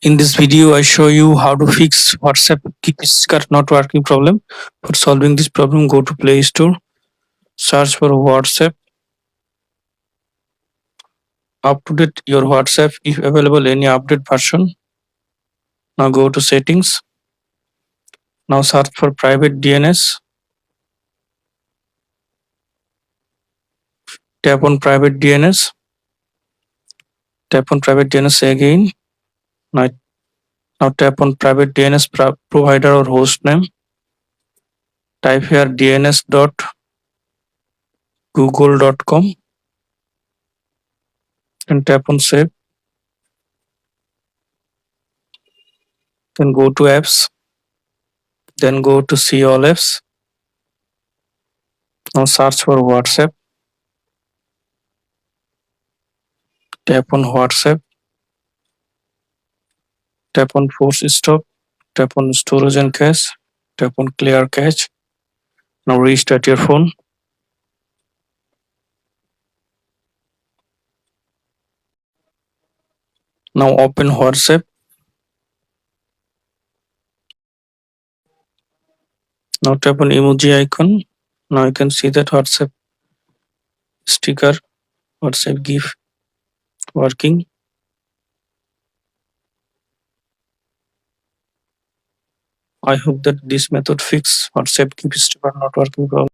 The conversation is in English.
In this video, I show you how to fix WhatsApp keep sticker not working problem. For solving this problem, go to Play Store, search for WhatsApp, update your WhatsApp if available any update version. Now go to settings. Now search for private DNS. Tap on private DNS. Tap on private DNS again. Now, now tap on private DNS provider or host name. Type here dns.google.com and tap on save. Then go to apps. Then go to see all apps. Now search for WhatsApp. Tap on WhatsApp. Tap on force stop. Tap on storage and cache. Tap on clear cache. Now restart your phone. Now open WhatsApp. Now tap on emoji icon. Now you can see that WhatsApp sticker, WhatsApp GIF working. I hope that this method fix WhatsApp GIF sticker not working problem.